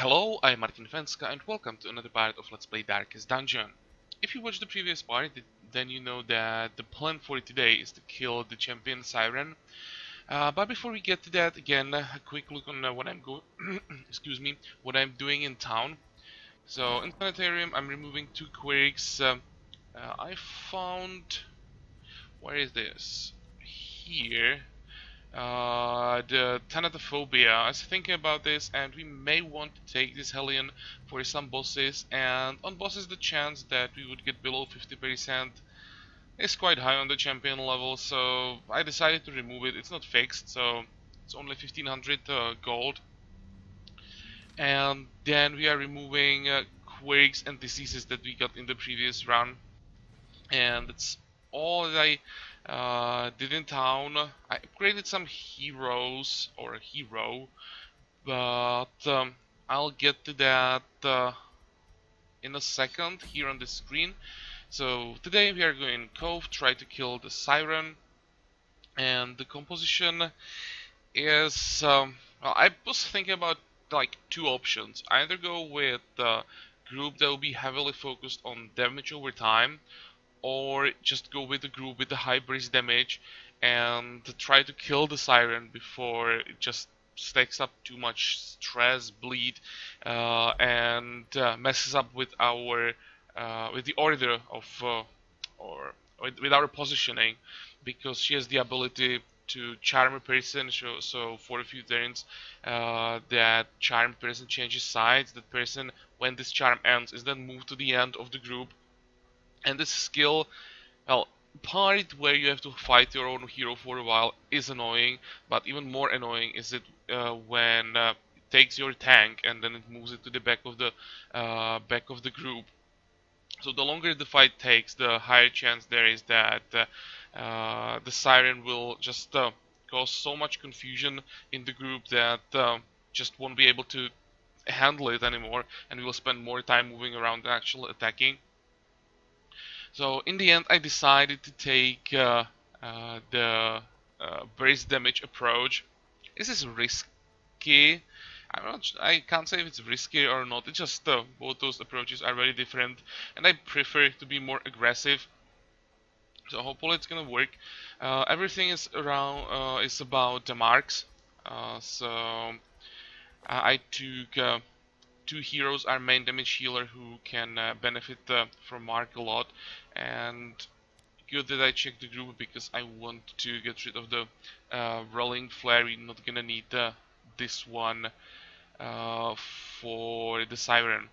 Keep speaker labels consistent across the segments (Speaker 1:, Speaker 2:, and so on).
Speaker 1: Hello, I'm Martin Fencka and welcome to another part of Let's Play Darkest Dungeon. If you watched the previous part, then you know that the plan for today is to kill the champion Siren. But before we get to that, again, a quick look on what I'm excuse me, what I'm doing in town. So in Planetarium, I'm removing two quirks. I found, where is this? Here. The Thanatophobia. I was thinking about this, and we may want to take this Hellion for some bosses. And on bosses, the chance that we would get below 50% is quite high on the champion level. So I decided to remove it. It's not fixed, so it's only 1500 gold. And then we are removing quirks and diseases that we got in the previous run, and that's all that I did in town. I upgraded some heroes, or a hero, but I'll get to that in a second here on the screen. So today we are going Cove, try to kill the Siren, and the composition is, well, I was thinking about like two options. Either go with the group that will be heavily focused on damage over time, or just go with the group with the high breeze damage and try to kill the Siren before it just stacks up too much stress, bleed, and messes up with our with the order of or with our positioning, because she has the ability to charm a person. So for a few turns, that charmed person changes sides. That person, when this charm ends, is then moved to the end of the group. And this skill, well, part where you have to fight your own hero for a while is annoying, but even more annoying is it when it takes your tank and then it moves it to the back of the group. So the longer the fight takes, the higher chance there is that the Siren will just cause so much confusion in the group that just won't be able to handle it anymore, and we will spend more time moving around than actually attacking. So in the end, I decided to take the brace damage approach. This is risky. I can't say if it's risky or not. It's just both those approaches are very different, and I prefer to be more aggressive. So hopefully it's gonna work. Everything is around is about the marks. So I took two heroes, our main damage healer, who can benefit from mark a lot, and good that I checked the group because I want to get rid of the rolling flare. We're not gonna need this one for the Siren.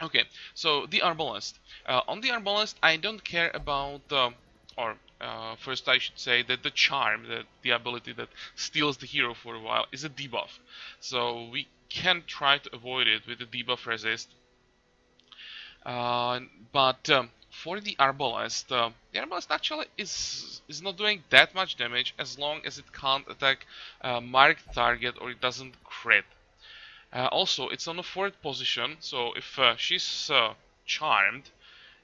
Speaker 1: Okay, so the Arbalest. On the Arbalest, I don't care about or first I should say that the charm, the ability that steals the hero for a while, is a debuff. So we can try to avoid it with the debuff resist. But for the Arbalest, the Arbalest actually is not doing that much damage as long as it can't attack marked target or it doesn't crit. Also, it's on the fourth position, so if she's charmed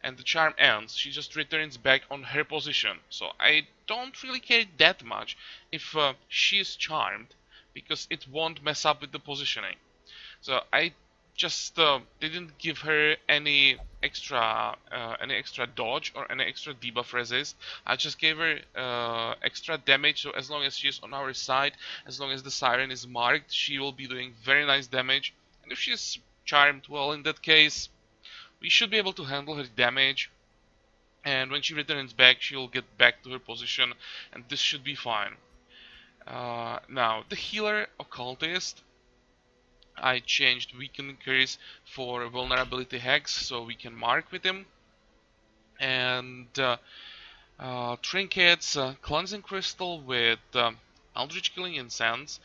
Speaker 1: and the charm ends, she just returns back on her position. So I don't really care that much if she's charmed, because it won't mess up with the positioning. So I just didn't give her any extra dodge or any extra debuff resist. I just gave her extra damage, so as long as she's on our side, as long as the Siren is marked, she will be doing very nice damage. And if she's charmed, well, in that case, we should be able to handle her damage. And when she returns back, she'll get back to her position, and this should be fine. Now, the healer Occultist, I changed weaken curse for vulnerability hex, so we can mark with him. And trinkets, cleansing crystal with Eldritch Killing Incense.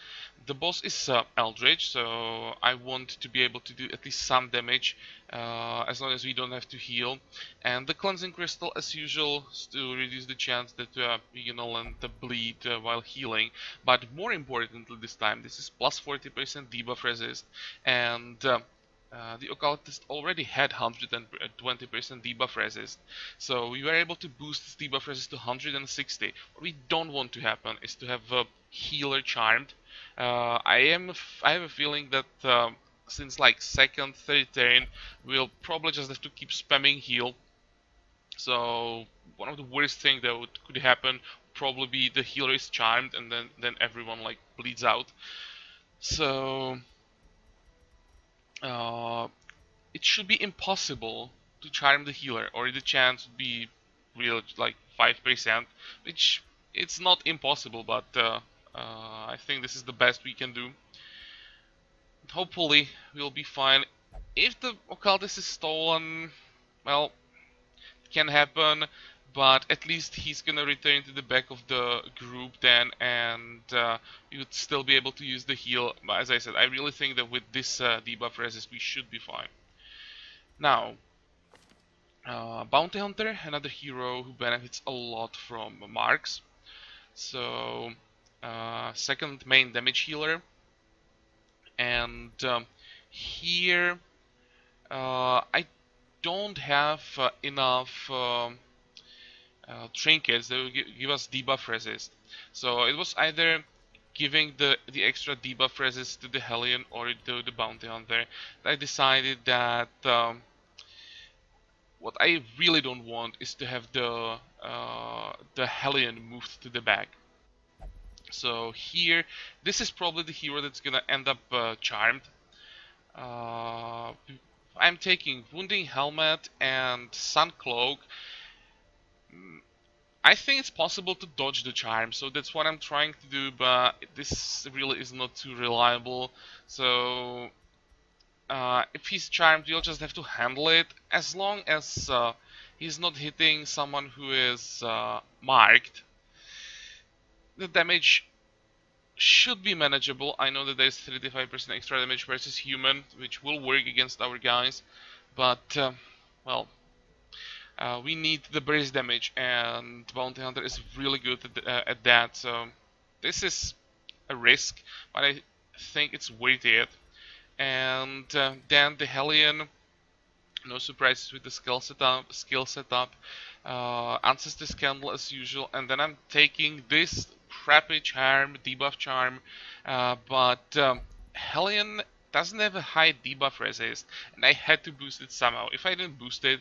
Speaker 1: The boss is Eldritch, so I want to be able to do at least some damage as long as we don't have to heal. And the cleansing crystal, as usual, to reduce the chance that you're gonna land the bleed while healing. But more importantly this time, this is plus 40% debuff resist, and the Occultist already had 120% debuff resist, so we were able to boost this debuff resist to 160. What we don't want to happen is to have a healer charmed. I have a feeling that since like second, third turn, we'll probably just have to keep spamming heal. So one of the worst things that could happen probably be the healer is charmed and then everyone like bleeds out. So uh, it should be impossible to charm the healer, or the chance would be real like 5%, which it's not impossible, but I think this is the best we can do. Hopefully we'll be fine. If the occultist is stolen, well, it can happen, but at least he's gonna return to the back of the group then, and you would still be able to use the heal. But as I said, I really think that with this debuff resist we should be fine. Now, Bounty Hunter, another hero who benefits a lot from marks. So, second main damage healer. And here, I don't have enough trinkets that will give us debuff resist. So it was either giving the extra debuff resist to the Hellion or to the Bounty Hunter. I decided that what I really don't want is to have the Hellion moved to the back. So here, this is probably the hero that's gonna end up charmed. I'm taking Wounding Helmet and Sun Cloak. I think it's possible to dodge the charm, so that's what I'm trying to do, but this really is not too reliable. So if he's charmed, you'll just have to handle it. As long as he's not hitting someone who is marked, the damage should be manageable. I know that there's 35% extra damage versus human, which will work against our guys, but well, we need the burst damage, and Bounty Hunter is really good at that. So this is a risk, but I think it's worth it. And then the Hellion, no surprises with the skill setup. Ancestor's Candle as usual, and then I'm taking this crappy charm, debuff charm, but Hellion doesn't have a high debuff resist, and I had to boost it somehow. If I didn't boost it,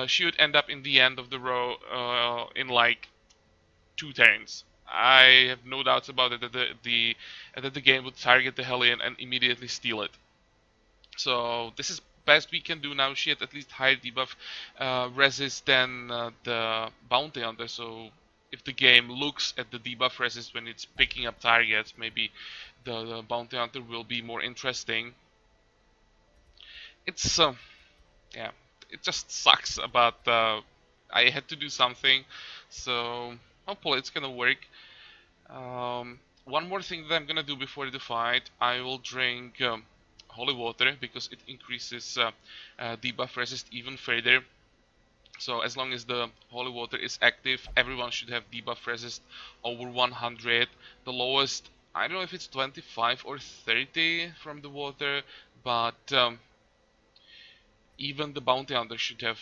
Speaker 1: she would end up in the end of the row in like 2 turns. I have no doubts about it that the game would target the Hellion and immediately steal it. So this is best we can do now. She had at least higher debuff resist than the Bounty Hunter. So if the game looks at the debuff resist when it's picking up targets, maybe the Bounty Hunter will be more interesting. It's yeah, it just sucks, but I had to do something. So hopefully it's gonna work. One more thing that I'm gonna do before the fight, I will drink holy water because it increases debuff resist even further. So as long as the holy water is active, everyone should have debuff resist over 100. The lowest, I don't know if it's 25 or 30 from the water, but even the bounty hunter should have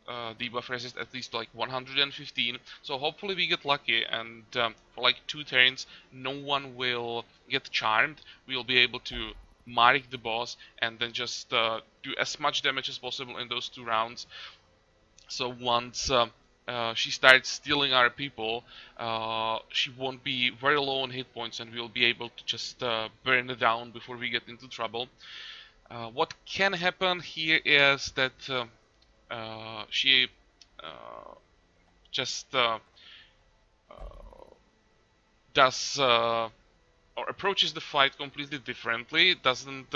Speaker 1: debuff resist at least like 115. So hopefully we get lucky, and for like 2 turns no one will get charmed. We'll be able to mark the boss and then just do as much damage as possible in those 2 rounds. So once she starts stealing our people, she won't be very low on hit points, and we'll be able to just burn it down before we get into trouble. What can happen here is that she just does or approaches the fight completely differently. It doesn't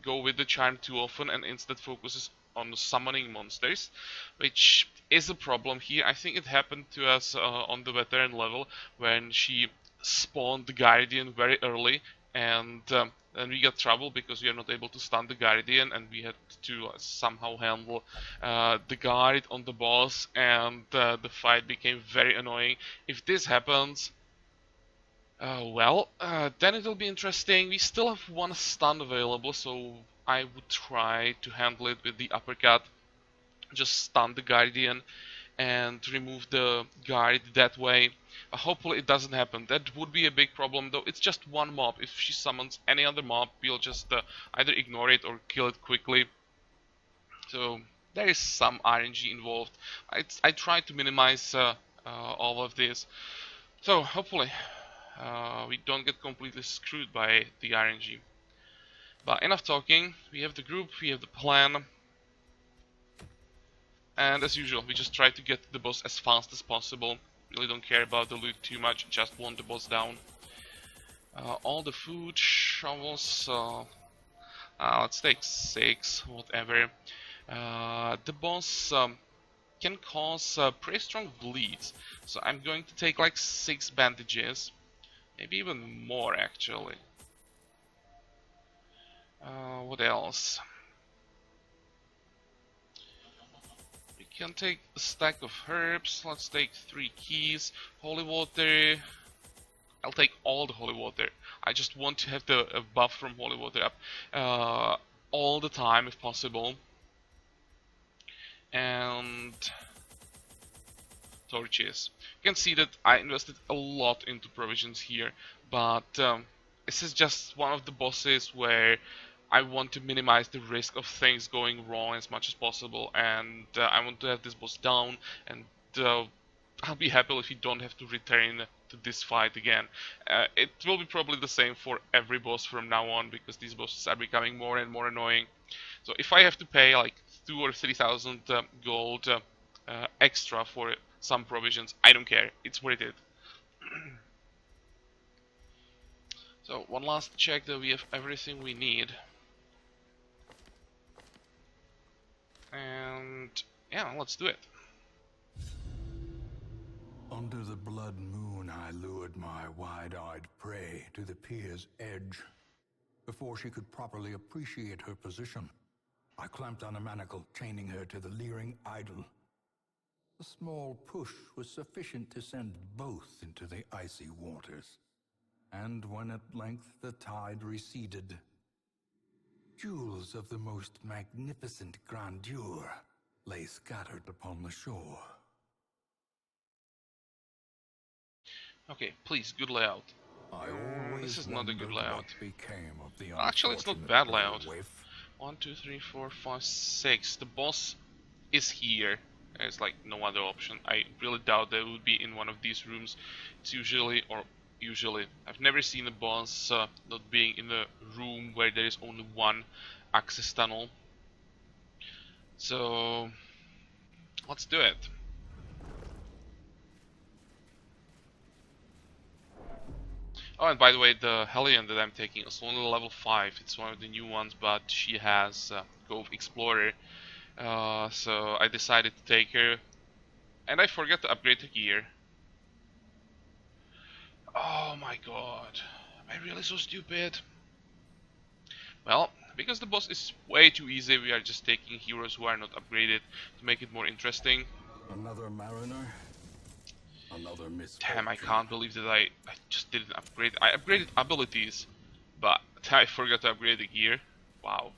Speaker 1: go with the charm too often, and instead focuses on summoning monsters, which is a problem here. I think it happened to us on the veteran level when she spawned the Guardian very early, and then we got trouble because we are not able to stun the Guardian, and we had to somehow handle the guard on the boss, and the fight became very annoying. If this happens, then it will be interesting. We still have 1 stun available, so I would try to handle it with the uppercut. Just stun the Guardian, and remove the guard that way. Hopefully it doesn't happen. That would be a big problem, though. It's just one mob. If she summons any other mob, we'll just either ignore it or kill it quickly. So there is some RNG involved. I try to minimize all of this. So hopefully we don't get completely screwed by the RNG. But enough talking. We have the group, we have the plan. And as usual, we just try to get the boss as fast as possible. Really don't care about the loot too much, just want the boss down. All the food, shovels, let's take 6, whatever. The boss can cause pretty strong bleeds, so I'm going to take like 6 bandages, maybe even more actually. What else? We can take a stack of herbs, let's take 3 keys, holy water. I'll take all the holy water. I just want to have the buff from holy water up all the time if possible. And torches. You can see that I invested a lot into provisions here, but this is just one of the bosses where I want to minimize the risk of things going wrong as much as possible, and I want to have this boss down, and I'll be happy if you don't have to return to this fight again. It will be probably the same for every boss from now on, because these bosses are becoming more and more annoying. So if I have to pay like 2,000 or 3,000 gold extra for some provisions, I don't care, it's worth it. So one last check that we have everything we need. And yeah, let's do it.
Speaker 2: Under the blood moon, I lured my wide-eyed prey to the pier's edge. Before she could properly appreciate her position, I clamped on a manacle, chaining her to the leering idol. A small push was sufficient to send both into the icy waters. And when at length the tide receded, jewels of the most magnificent grandeur lay scattered upon the shore.
Speaker 1: Okay, please, good layout. This is not a good layout. Actually, it's not bad layout. 1, 2, 3, 4, 5, 6. The boss is here. There's like no other option. I really doubt that it would be in one of these rooms. It's usually, I've never seen a boss not being in a room where there is only one access tunnel. So let's do it. Oh, and by the way, the Hellion that I'm taking is only level 5. It's one of the new ones, but she has Cove Explorer. So I decided to take her. And I forgot to upgrade the gear. Oh my god. Am I really so stupid? Well, because the boss is way too easy, we are just taking heroes who are not upgraded to make it more interesting.
Speaker 2: Another mariner? Another misfortune.
Speaker 1: Damn, I can't believe that I just didn't upgrade. I upgraded abilities, but I forgot to upgrade the gear. Wow.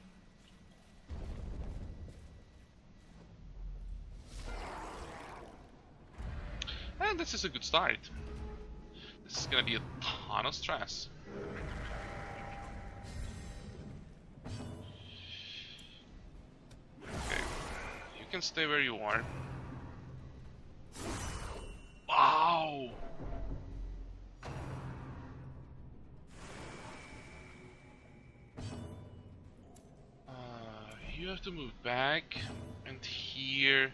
Speaker 1: And this is a good start. This is gonna be a ton of stress. Okay, you can stay where you are. Wow! You have to move back, and here... You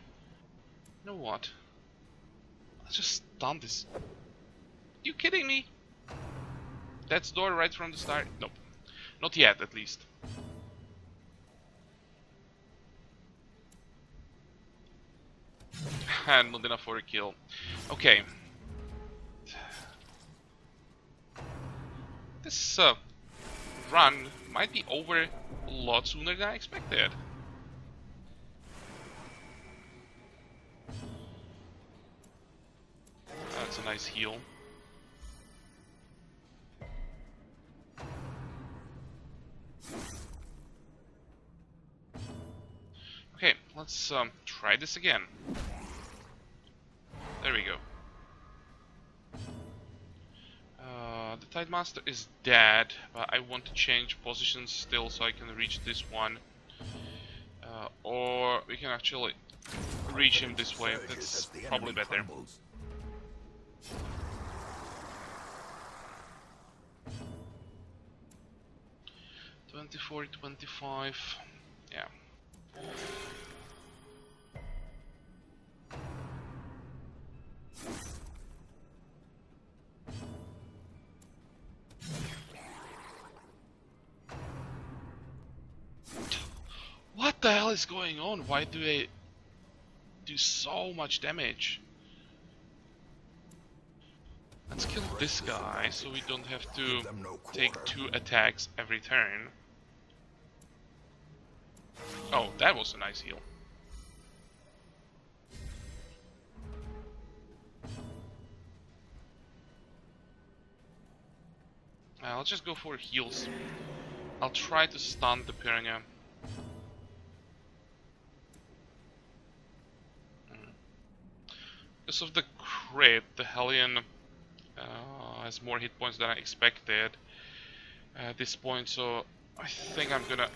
Speaker 1: know what? Let's just stun this. You kidding me? That's door right from the start? Nope. Not yet, at least. And not enough for a kill. Okay. This run might be over a lot sooner than I expected. That's a nice heal. Okay, let's try this again. we go. The Tide Master is dead, but I want to change positions still so I can reach this one. Or we can actually reach him this way. That's probably better. $24, $25. Yeah. What the hell is going on? Why do they do so much damage? Let's kill this guy so we don't have to take 2 attacks every turn. Oh, that was a nice heal. I'll just go for heals. I'll try to stun the Piranha. Because of the crit, the Hellion has more hit points than I expected at this point, so I think I'm gonna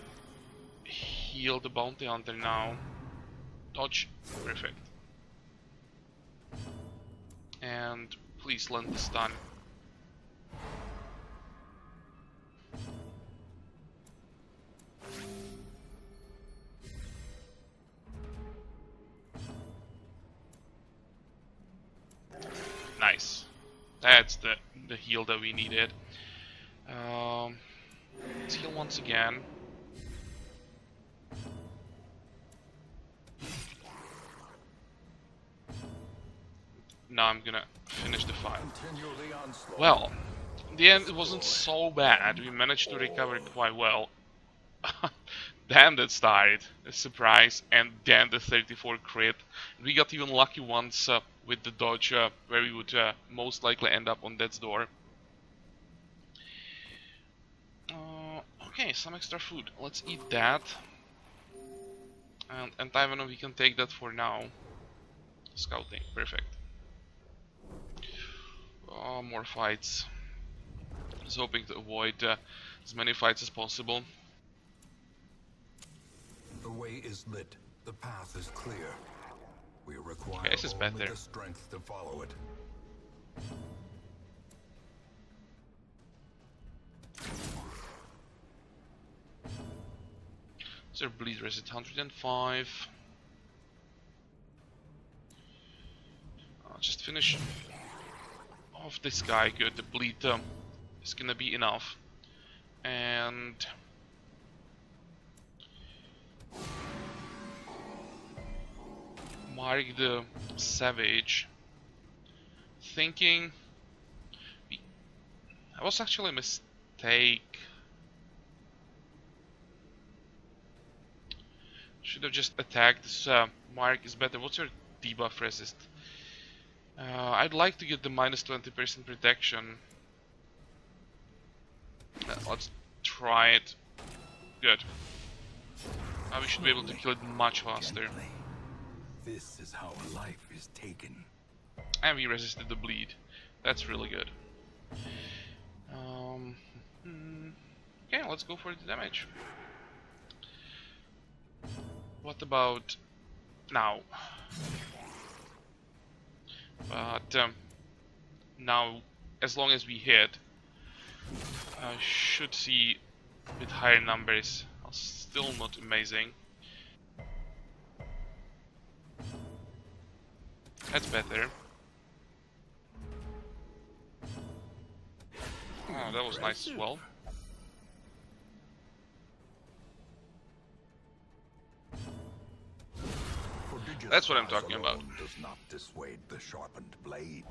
Speaker 1: heal the Bounty Hunter now. Dodge. Perfect. And please land the stun. Nice. That's the heal that we needed. Let's heal once again. Now I'm gonna finish the fight. Well, in the end it wasn't so bad. We managed to recover quite well. Damn, that started a surprise, and then the 34 crit. We got even lucky once with the dodge, where we would most likely end up on death's door. Okay, some extra food. Let's eat that. And Ivanov, we can take that for now. Scouting, perfect. Oh, more fights. I was hoping to avoid as many fights as possible.
Speaker 2: The way is lit. The path is clear. We require
Speaker 1: this is
Speaker 2: only
Speaker 1: better.
Speaker 2: the strength to follow it.
Speaker 1: So bleed resist 105. I'll just finish off this guy. Good, the bleed is gonna be enough. And Mark the Savage. Thinking that was actually a mistake. Should have just attacked. This Mark is better. What's your debuff resist? I'd like to get the minus 20% protection. Let's try it. Good. Now we should be able to kill it much faster.
Speaker 2: This is how a life is taken.
Speaker 1: And we resisted the bleed. That's really good. Okay, let's go for the damage. What about now? But now, as long as we hit, I should see a bit higher numbers. Still not amazing. That's better. Oh, that was nice as well. That's what I'm talking about.
Speaker 2: Does not dissuade the sharpened blade.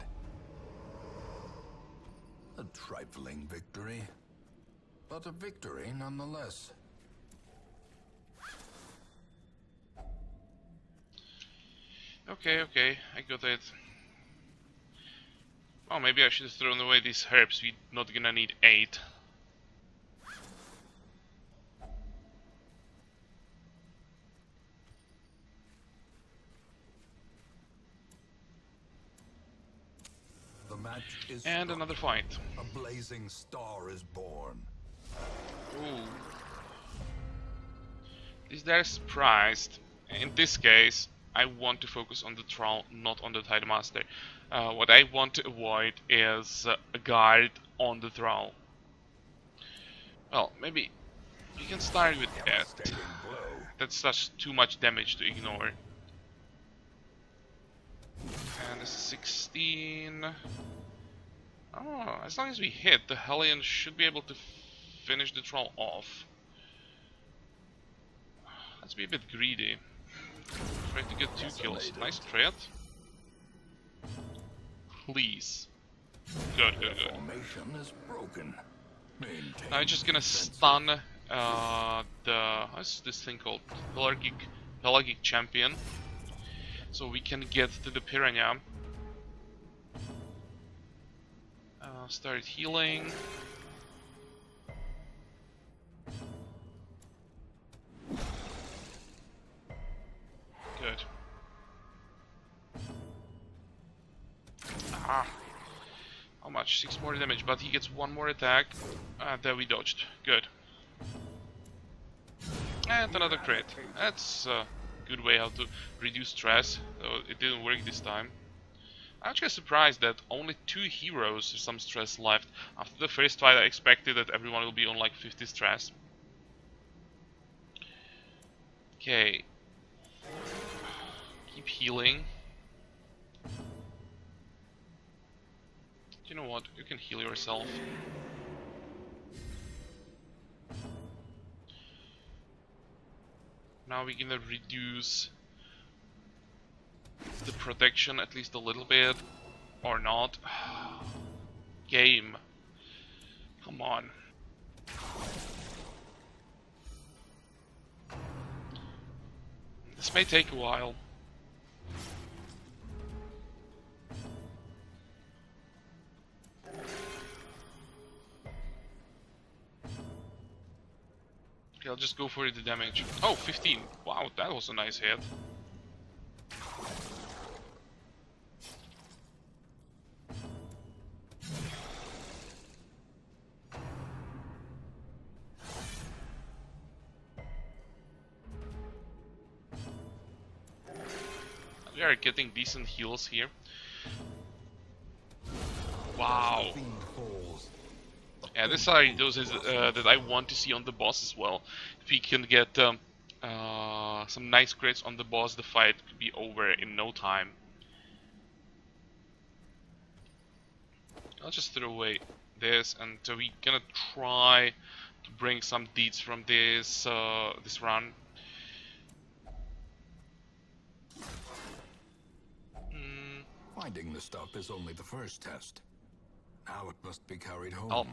Speaker 2: A trifling victory, but a victory nonetheless.
Speaker 1: Okay, I got it. Oh, maybe I should have thrown away these herbs. We're not gonna need 8.
Speaker 2: match is
Speaker 1: And
Speaker 2: struck.
Speaker 1: another fight.
Speaker 2: A blazing star is born.
Speaker 1: Ooh. Is there surprised? In this case, I want to focus on the Troll, not on the Tidemaster. What I want to avoid is a guard on the Troll. Well, maybe we can start with that.
Speaker 2: Devastating blow.
Speaker 1: That's just too much damage to ignore. And this is 16. Oh, as long as we hit, the Hellion should be able to finish the Troll off. Let's be a bit greedy. Try to get 2 kills. Nice crit. Please. Good, good, good.
Speaker 2: Formation is broken.
Speaker 1: Now I'm just gonna stun what's this thing called? Pelagic Champion. So we can get to the Piranha. Start healing. Good. Ah. How much? 6 more damage, but he gets 1 more attack. There we dodged. Good. And another crit. That's a good way how to reduce stress, though it didn't work this time. I'm actually surprised that only 2 heroes have some stress left. After the first fight I expected that everyone will be on like 50 stress. Okay. Keep healing. You know what? You can heal yourself. Now we're gonna reduce the protection at least a little bit. Or not. Game. Come on. This may take a while. Okay, I'll just go for the damage. Oh, 15. Wow, that was a nice hit. We are getting decent heals here. Wow. Yeah, these are those that I want to see on the boss as well. If we can get some nice crits on the boss, the fight could be over in no time. I'll just throw away this, and so we're gonna try to bring some deeds from this this run.
Speaker 2: Finding the stuff is only the first test. Now it must be carried home.
Speaker 1: Oh.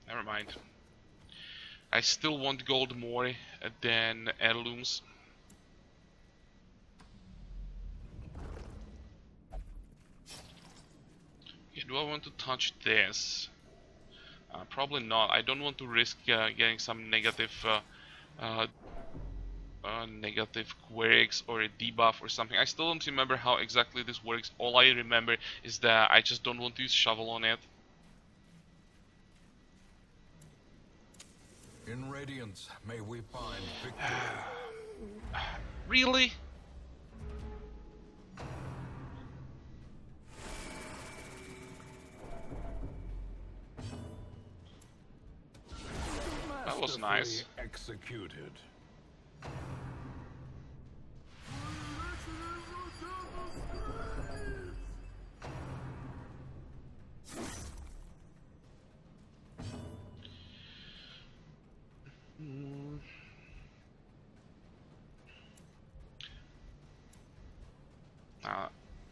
Speaker 1: Never mind. I still want gold more than heirlooms. Okay, do I want to touch this? Probably not. I don't want to risk getting some negative negative quirks or a debuff or something. I still don't remember how exactly this works. All I remember is that I just don't want to use shovel on it.
Speaker 2: In Radiance, may we find victory.
Speaker 1: Really? That was nice.
Speaker 2: Executed.
Speaker 1: Mm.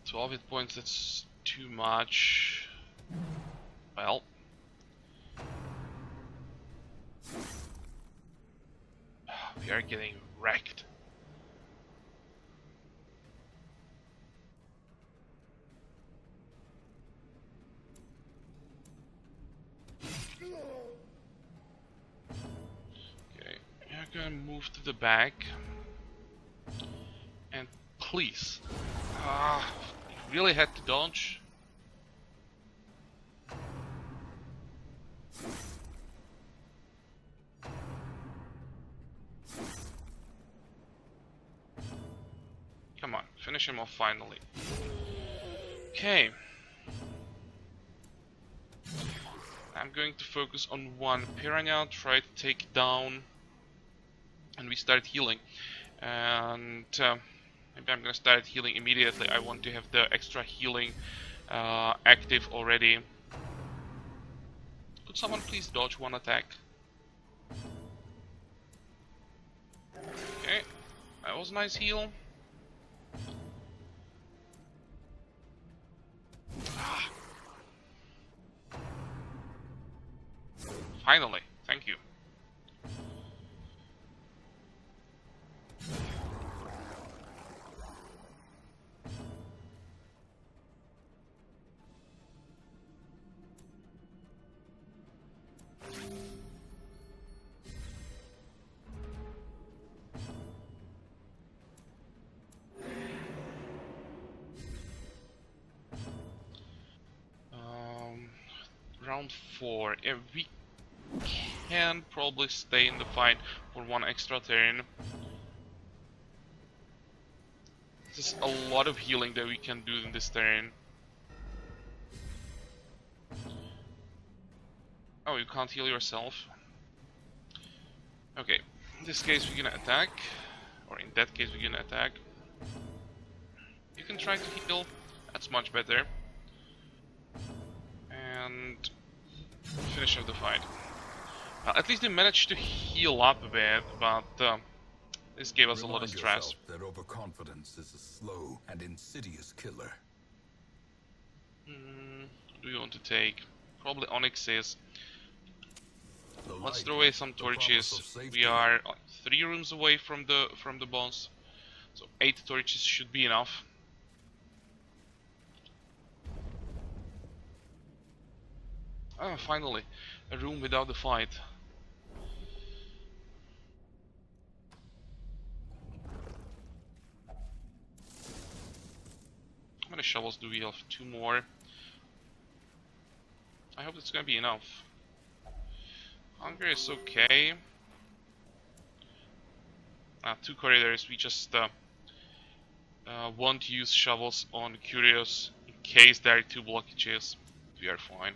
Speaker 1: 12 hit points, that's too much. Well. We are getting wrecked. Okay, we're gonna move to the back. And please. really had to dodge. Come on, finish him off finally. Okay. I'm going to focus on one piranha, try to take it down, and we start healing. And maybe I'm gonna start healing immediately. I want to have the extra healing active already. Could someone please dodge one attack? Okay, that was a nice heal. Finally, thank you. Round 4. Yeah, we can probably stay in the fight for one extra turn. There's a lot of healing that we can do in this turn. Oh, you can't heal yourself? Okay, in this case we're gonna attack. Or in that case we're gonna attack. You can try to heal, that's much better. And finish off the fight. At least they managed to heal up a bit, but this gave us a lot of stress.
Speaker 2: That overconfidence is a slow and insidious killer.
Speaker 1: What do you want to take? Probably Onyxes. Let's throw away some torches. We are 3 rooms away from the boss, so 8 torches should be enough. Ah, finally, a room without a fight. How many shovels do we have? 2 more. I hope it's gonna be enough. Hunger is okay. 2 corridors. We just won't use shovels on Curious in case there are 2 blockages. We are fine.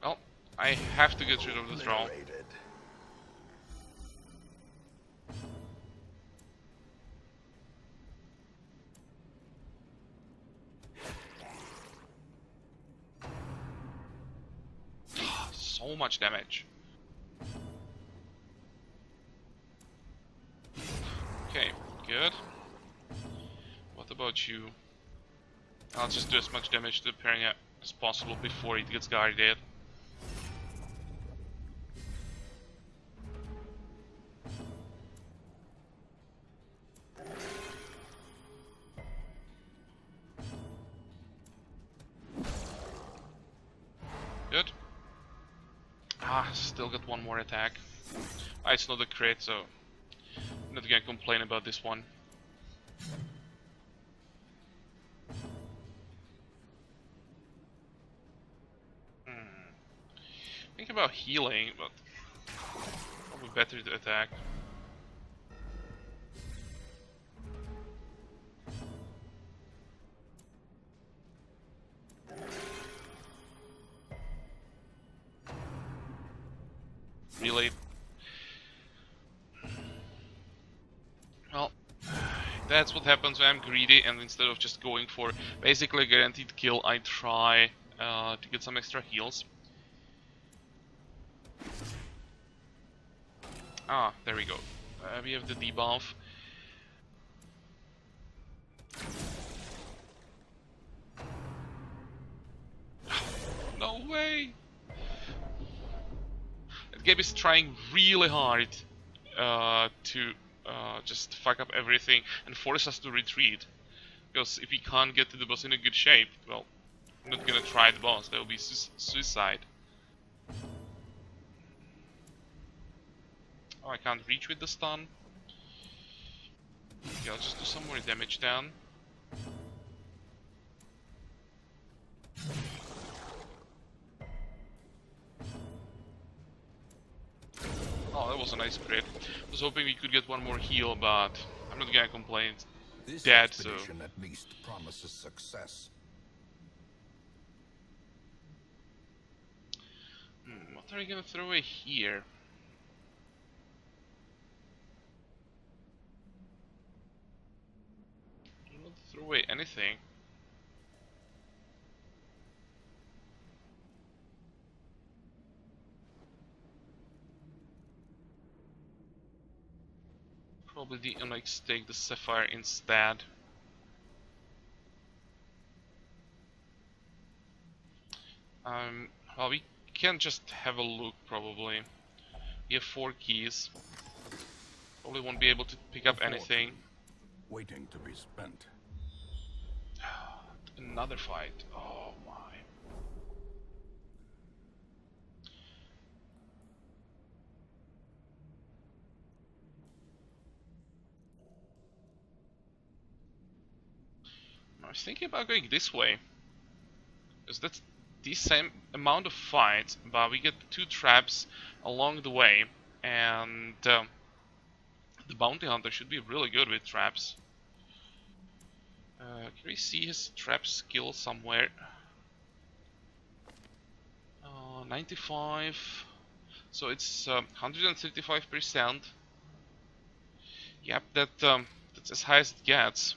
Speaker 1: Well, I have to get rid of this roll. So much damage. Okay, good. What about you? I'll just do as much damage to the Piranha as possible before it gets guarded. Good. Still got one more attack. It's not a crit, so I'm not gonna complain about this one. Think about healing, but probably better to attack. Really? Well, that's what happens when I'm greedy, and instead of just going for basically a guaranteed kill, I try to get some extra heals. There we go. We have the debuff. No way! That game is trying really hard to just fuck up everything and force us to retreat. Because if we can't get to the boss in a good shape, well, I'm not gonna try the boss. That will be suicide. Oh, I can't reach with the stun. Okay, I'll just do some more damage then. Oh, that was a nice crit. I was hoping we could get one more heal, but I'm not gonna complain. It's dead, so...
Speaker 2: This expedition at least promises success.
Speaker 1: What are we gonna throw away here? I don't throw away anything. Probably the Onyx take the Sapphire instead. Well, we can just have a look probably. We have 4 keys. Probably won't be able to pick up anything.
Speaker 2: Waiting to be spent.
Speaker 1: Another fight. Oh my. I was thinking about going this way. Because that's the same amount of fights, but we get 2 traps along the way. And the bounty hunter should be really good with traps. Can we see his trap skill somewhere? 95. So it's 135%. Yep, that's as high as it gets.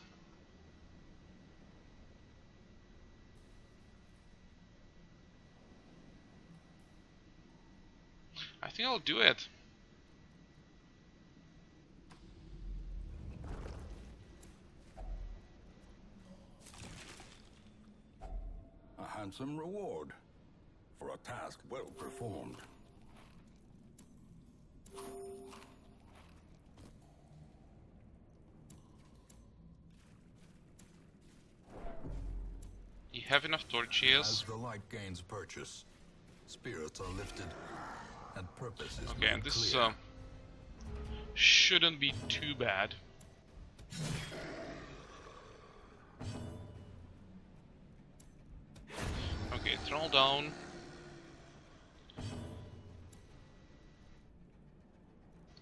Speaker 1: I think I'll do it.
Speaker 2: A handsome reward for a task well performed.
Speaker 1: You have enough torches.
Speaker 2: As the light gains purchase, spirits are lifted, and purpose is
Speaker 1: Okay,
Speaker 2: made
Speaker 1: and this
Speaker 2: clear.
Speaker 1: shouldn't be too bad. Okay, troll down.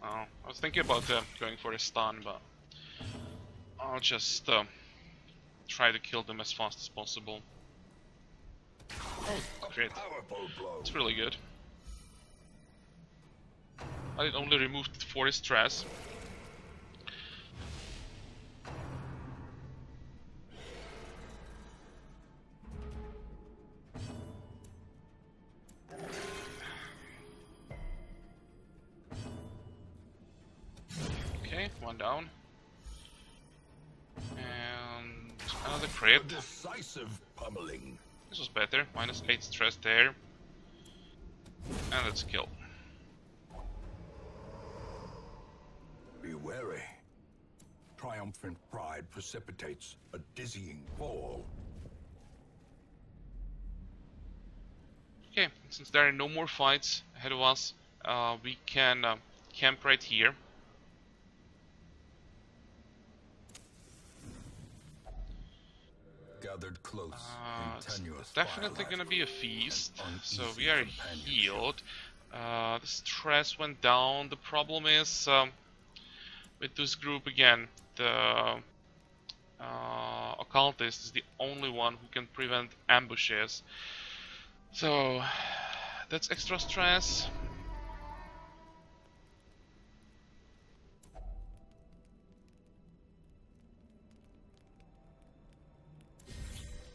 Speaker 1: Oh, I was thinking about going for a stun, but I'll just try to kill them as fast as possible. Oh, great.
Speaker 2: Powerful blow.
Speaker 1: It's really good. I only removed forest stress. Okay, one down. And another crit.
Speaker 2: Decisive pummeling.
Speaker 1: This was better. -8 stress there. And let's kill.
Speaker 2: Be wary. Triumphant pride precipitates a dizzying fall.
Speaker 1: Okay, since there are no more fights ahead of us, we can camp right here.
Speaker 2: Gathered close in
Speaker 1: It's
Speaker 2: tenuous
Speaker 1: definitely
Speaker 2: firelight.
Speaker 1: gonna be a feast, so
Speaker 2: Uneasy
Speaker 1: we are
Speaker 2: companionship.
Speaker 1: healed. The stress went down. The problem is with this group again, the occultist is the only one who can prevent ambushes. So that's extra stress.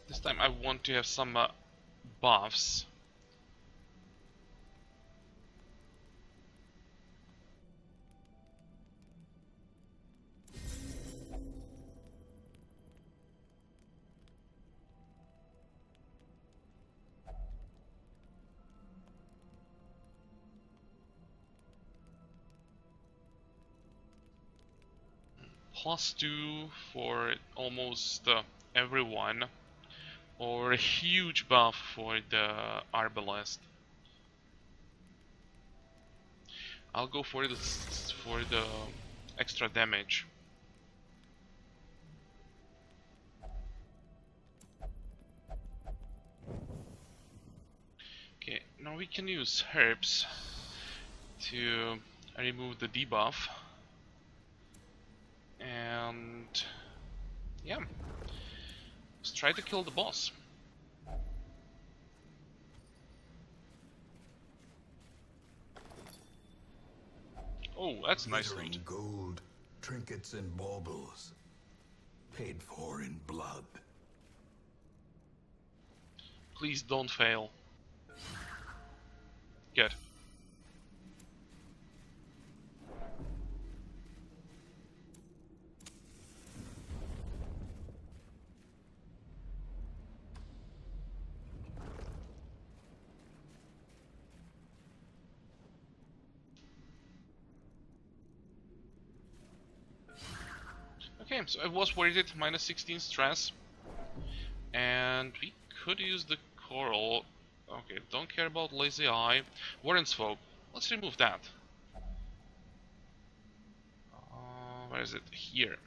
Speaker 1: This time I want to have some buffs. +2 for almost everyone, or a huge buff for the Arbalest. I'll go for the extra damage. Okay, now we can use herbs to remove the debuff. And yeah, let's try to kill the boss. Oh, that's nice loot.
Speaker 2: Gold, trinkets and baubles, paid for in blood.
Speaker 1: Please don't fail. Good. Okay, so I was worried it, -16 stress. And we could use the coral. Okay, don't care about lazy eye. Warren's folk. Let's remove that. Where is it? Here.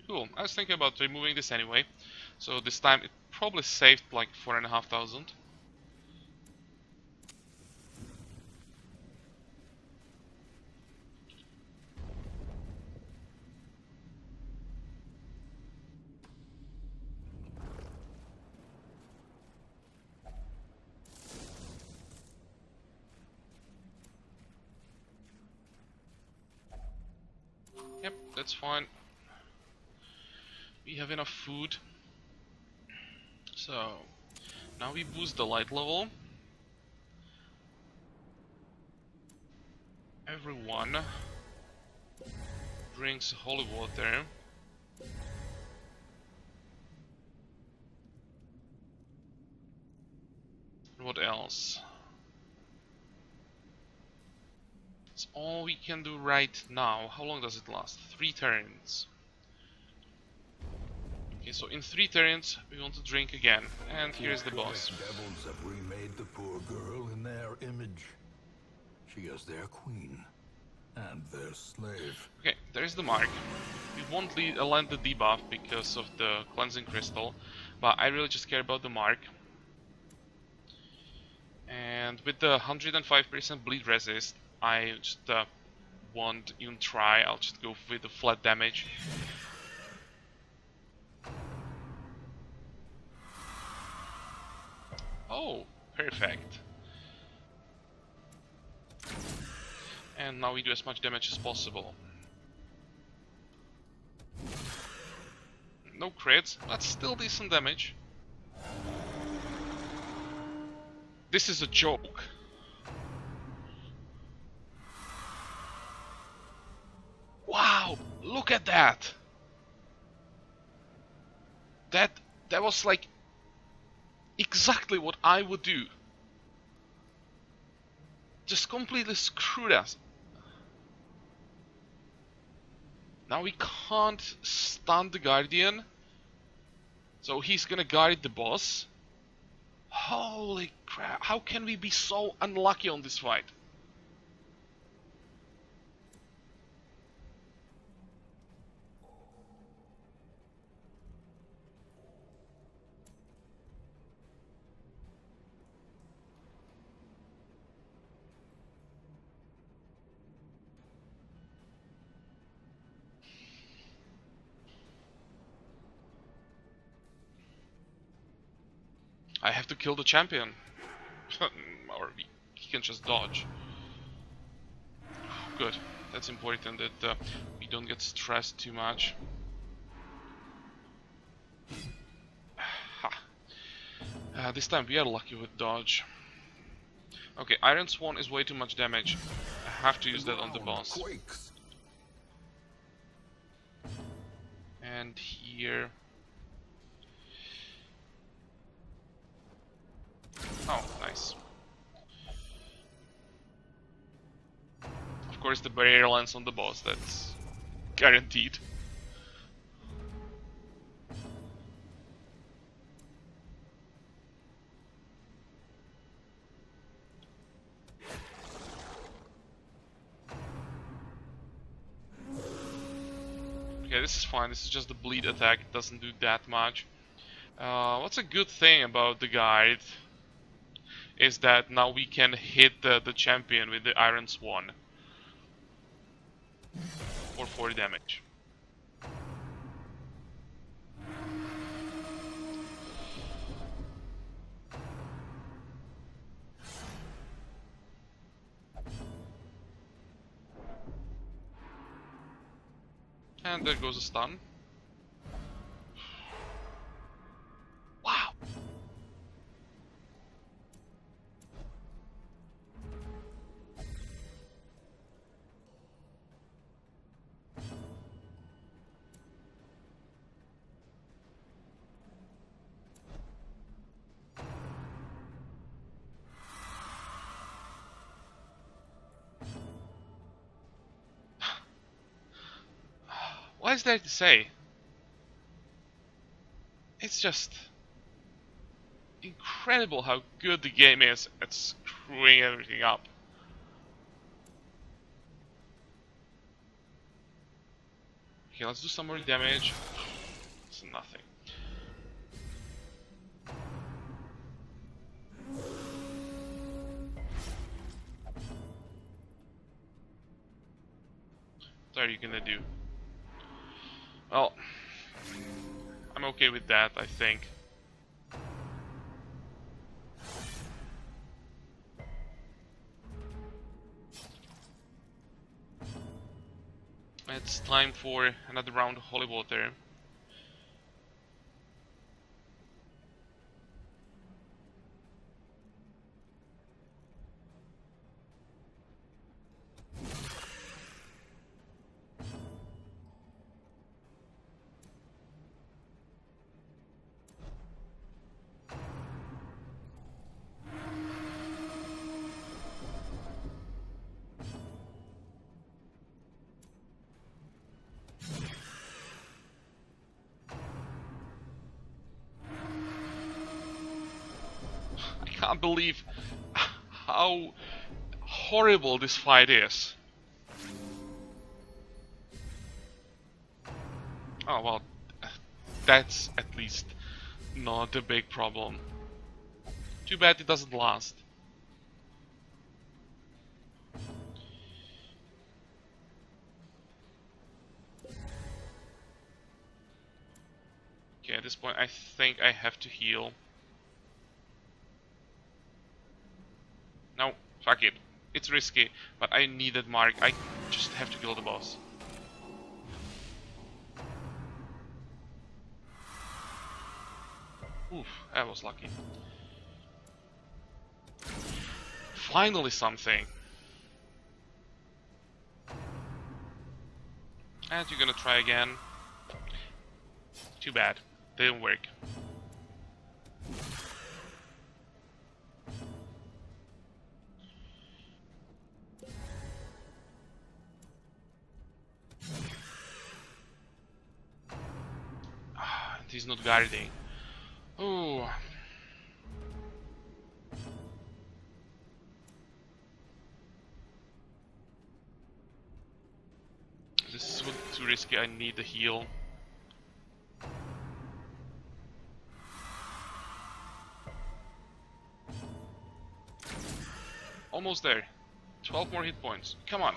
Speaker 1: Cool. I was thinking about removing this anyway. So this time it probably saved like 4,500. Yep, that's fine. We have enough food. So now we boost the light level. Everyone drinks holy water. What else? That's all we can do right now. How long does it last? 3 turns. Okay, so in 3 turns we want to drink again. And here's the boss.
Speaker 2: Devils have remade the poor girl in their image. She is their queen and their slave.
Speaker 1: Okay, there's the mark. We won't land the debuff because of the cleansing crystal, but I really just care about the mark. And with the 105% bleed resist, I just won't even try. I'll just go with the flat damage. Oh, perfect. And now we do as much damage as possible. No crits, but still decent damage. This is a joke. Wow, look at that. That was like exactly what I would do. Just completely screwed us. Now we can't stun the Guardian, so he's gonna guard the boss. Holy crap, how can we be so unlucky on this fight? I have to kill the champion. Or he can just dodge. Good. That's important that we don't get stressed too much. This time we are lucky with dodge. Okay, Iron Swan is way too much damage. I have to use that on the boss. And here... Oh, nice. Of course the barrier lands on the boss, that's guaranteed. Okay, this is fine, this is just the bleed attack, it doesn't do that much. What's a good thing about the guide is that now we can hit the champion with the Iron Swan for 4 damage. And there goes a stun. Wow. What is there to say? It's just incredible how good the game is at screwing everything up. Okay, let's do some more damage. It's nothing. What are you gonna do? Well, I'm okay with that, I think. It's time for another round of holy water. I can't believe how horrible this fight is. Oh well, that's at least not a big problem. Too bad it doesn't last. Okay, at this point I think I have to heal. No, fuck it. It's risky, but I need that mark. I just have to kill the boss. Oof, that was lucky. Finally something. And you're gonna try again. Too bad. Didn't work. And he's not guarding. Oh. This is too risky. I need the heal. Almost there. 12 more hit points. Come on.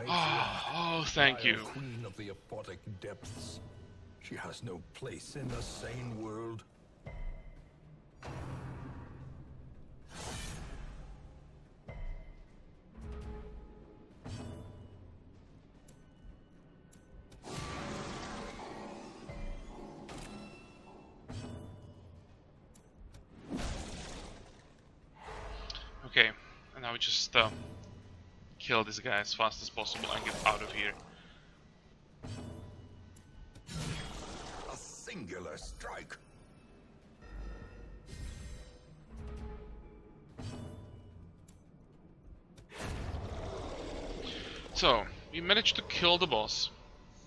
Speaker 1: Oh, thank you.
Speaker 2: Queen of the aquatic depths. She has no place in the sane world.
Speaker 1: Okay, and now we just kill this guy as fast as possible and get out of here.
Speaker 2: A singular strike.
Speaker 1: So, we managed to kill the boss.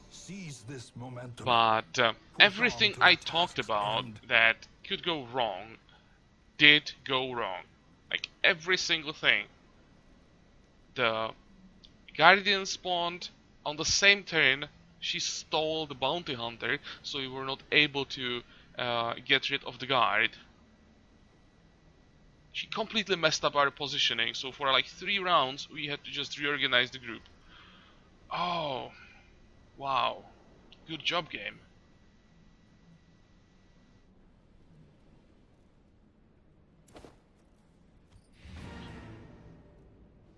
Speaker 2: Seize this momentum.
Speaker 1: But
Speaker 2: Push on
Speaker 1: everything
Speaker 2: to
Speaker 1: I
Speaker 2: the
Speaker 1: talked
Speaker 2: task's
Speaker 1: about
Speaker 2: end.
Speaker 1: that could go wrong did go wrong. Like every single thing. The Guardian spawned on the same turn. She stole the bounty hunter, so we were not able to get rid of the guard. She completely messed up our positioning, so for like 3 rounds we had to just reorganize the group. Oh, wow. Good job, game.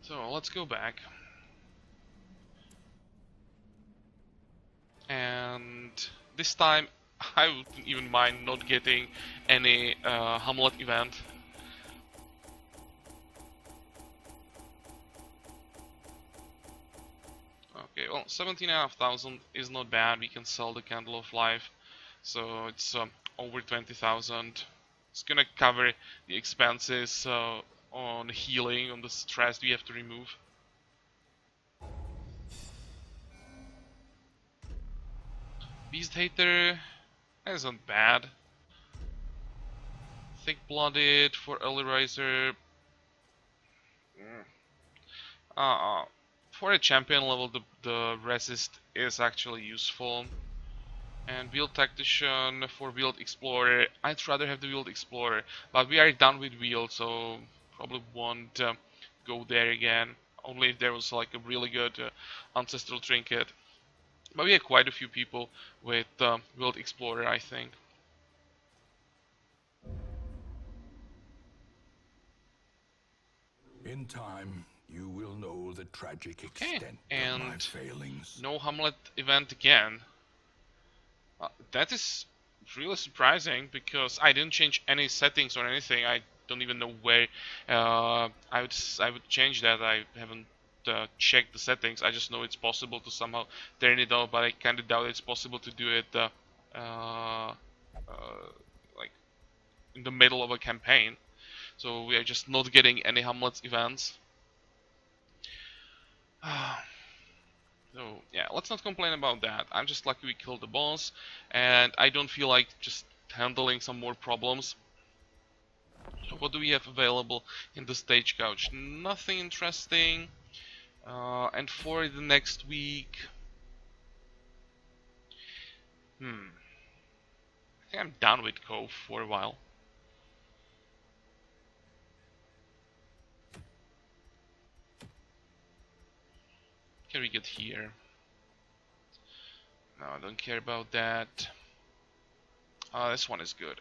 Speaker 1: So let's go back. And this time I wouldn't even mind not getting any Hamlet event. Okay, well, 17,500 is not bad. We can sell the Candle of Life, so it's over 20,000. It's gonna cover the expenses on healing, on the stress we have to remove. Beast Hater isn't bad. Thick Blooded for early riser. For a champion level, the resist is actually useful. And Wheeled Tactician for Wheeled Explorer. I'd rather have the Wheeled Explorer, but we are done with Wheel, so probably won't go there again. Only if there was like a really good Ancestral Trinket. But we have quite a few people with Wheeled Explorer, I think.
Speaker 2: In time, you will know the tragic
Speaker 1: Okay,
Speaker 2: extent of my
Speaker 1: and
Speaker 2: failings.
Speaker 1: no Hamlet event again. That is really surprising because I didn't change any settings or anything. I don't even know where I would change that. I haven't checked the settings. I just know it's possible to somehow turn it off, but I kind of doubt it's possible to do it uh, like in the middle of a campaign. So we are just not getting any Hamlet's events. So yeah, let's not complain about that. I'm just lucky we killed the boss, and I don't feel like just handling some more problems. So what do we have available in the stagecoach? Nothing interesting. And for the next week, I think I'm done with Cove for a while. Can we get here? No, I don't care about that. This one is good.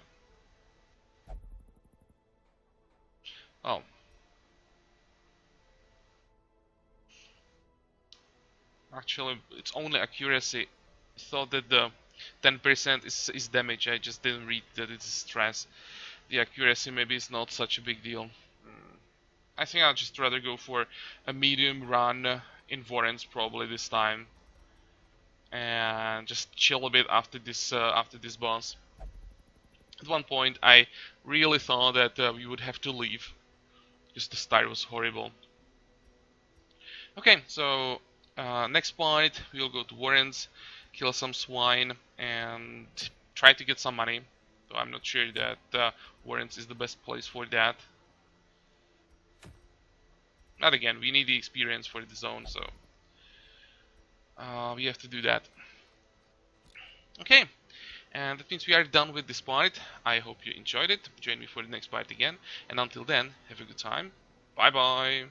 Speaker 1: Oh. Actually, it's only accuracy. I thought that the 10% is damage. I just didn't read that it's stress. The accuracy maybe is not such a big deal. I think I'll just rather go for a medium run in Vorens probably this time, and just chill a bit after this boss. At one point, I really thought that we would have to leave because the start was horrible. Okay, so next point we'll go to Warrens, kill some swine, and try to get some money. So I'm not sure that Warrens is the best place for that. Not again, we need the experience for the zone, so we have to do that. Okay, and that means we are done with this part. I hope you enjoyed it. Join me for the next part again, and until then, have a good time. Bye bye.